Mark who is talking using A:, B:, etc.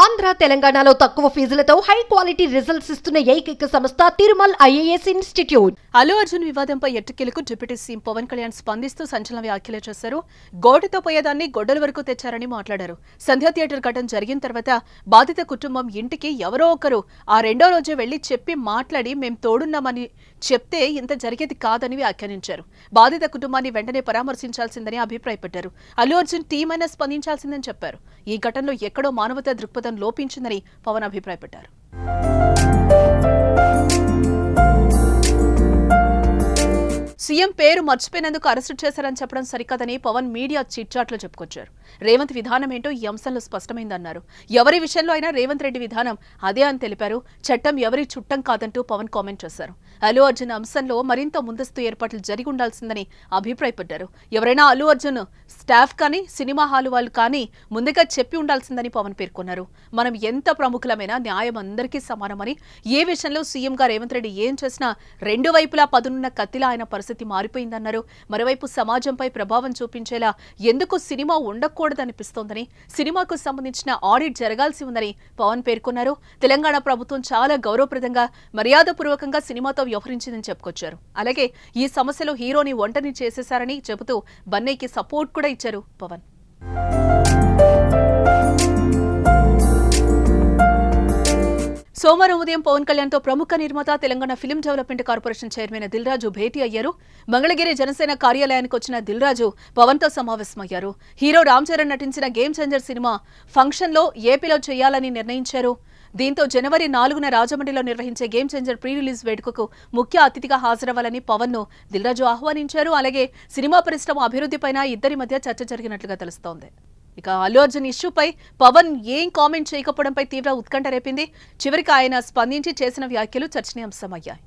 A: ఆంధ్ర తెలంగాణలో తక్కువ ఫీజులతో high quality results ఇస్తున్న ఏకైక సంస్థ తిరుమల్ ఐఏఎస్ ఇన్స్టిట్యూట్.
B: అల్లు అర్జున్ వివాదంపై ఎట్టకేలకు డిప్యూటీ సీఎం పవన్ కళ్యాణ్ స్పందిస్తూ సంచలన వ్యాఖ్యలు చేశారు. గోటితో పోయేదాన్ని గొడ్డల వరకు తెచ్చారని మాట్లాడారు. సంధ్య థియేటర్ ఘటన జరిగిన తర్వాత బాధిత కుటుంబం ఇంటికి ఎవరో ఒకరు ఆ రెండో రోజే వెళ్లి చెప్పి మాట్లాడి మేం తోడున్నామని చెప్తే ఇంత జరిగేది కాదని వ్యాఖ్యానించారు. బాధిత కుటుంబాన్ని వెంటనే పరామర్శించాల్సిందని అభిప్రాయపడ్డారు. అల్లు అర్జున్ టీం అయినా స్పందించాల్సిందని చెప్పారు. ఈ ఘటనలో ఎక్కడో మానవతా దృక్పథం లోపించిందని పవన్ అభిప్రాయపడ్డారు. సీఎం పేరు మర్చిపోయినందుకు అరెస్టు చేశారని చెప్పడం సరికాదని పవన్ మీడియా చిట్చాట్లో చెప్పుకొచ్చారు. రేవంత్ విధానం ఏంటో ఈ అంశంలో స్పష్టమైందన్నారు. ఎవరి విషయంలో అయినా రేవంత్ రెడ్డి విధానం అదే అని తెలిపారు. చట్టం ఎవరి చుట్టం కాదంటూ పవన్ కామెంట్ చేశారు. అల్లు అర్జున్ అంశంలో మరింత ముందస్తు ఏర్పాట్లు జరిగి ఉండాల్సిందని అభిప్రాయపడ్డారు. ఎవరైనా అల్లు అర్జున్ స్టాఫ్ కానీ సినిమా హాలు వాళ్ళు కానీ ముందుగా చెప్పి ఉండాల్సిందని పవన్ పేర్కొన్నారు. మనం ఎంత ప్రముఖులమైనా న్యాయం అందరికీ సమానమని, ఏ విషయంలో సీఎంగా రేవంత్ రెడ్డి ఏం చేసినా రెండు వైపులా పదునున్న కత్తిలా ఆయన పరిస్థితి మారిపోయిందన్నారు. మరోవైపు సమాజంపై ప్రభావం చూపించేలా ఎందుకు సినిమా ఉండకూడదనిపిస్తోందని, సినిమాకు సంబంధించిన ఆడిట్ జరగాల్సి ఉందని పవన్ పేర్కొన్నారు. తెలంగాణ ప్రభుత్వం చాలా గౌరవప్రదంగా మర్యాదపూర్వకంగా సినిమాతో వ్యవహరించిందని చెప్పుకొచ్చారు. అలాగే ఈ సమస్యలో హీరోని ఒంటని చేసేశారని చెబుతూ బన్నీకి సపోర్ట్ కూడా ఇచ్చారు పవన్. సోమవారం ఉదయం పవన్ కళ్యాణ్ తో ప్రముఖ నిర్మాత Telangana film development corporation chairman Dil Raju భేటీ అయ్యారు. మంగళగిరి జనసేన కార్యాలయానికి వచ్చిన దిల్ రాజు పవన్ తో సమావేశమయ్యారు. హీరో రామ్ చరణ్ నటించిన గేమ్ చేంజర్ సినిమా ఫంక్షన్ లో ఏపీలో చేయాలని నిర్ణయించారు. దీంతో జనవరి 4న రాజమండ్రిలో నిర్వహించే గేమ్ చేంజర్ ప్రీ రిలీజ్ వేడుకకు ముఖ్య అతిథిగా హాజరవ్వాలని పవన్ ను దిల్ రాజు ఆహ్వానించారు. అలాగే సినిమా పరిశ్రమ అభివృద్ధిపైన ఇద్దరి మధ్య చర్చ జరిగినట్లుగా తెలుస్తోంది. ఇక అల్లు అర్జున్ ఇష్యూపై పవన్ ఏం కామెంట్ చేయకపోవడంపై తీవ్ర ఉత్కంఠ రేపింది. చివరికి ఆయన స్పందించి చేసిన వ్యాఖ్యలు చర్చనీయాంశమయ్యాయి.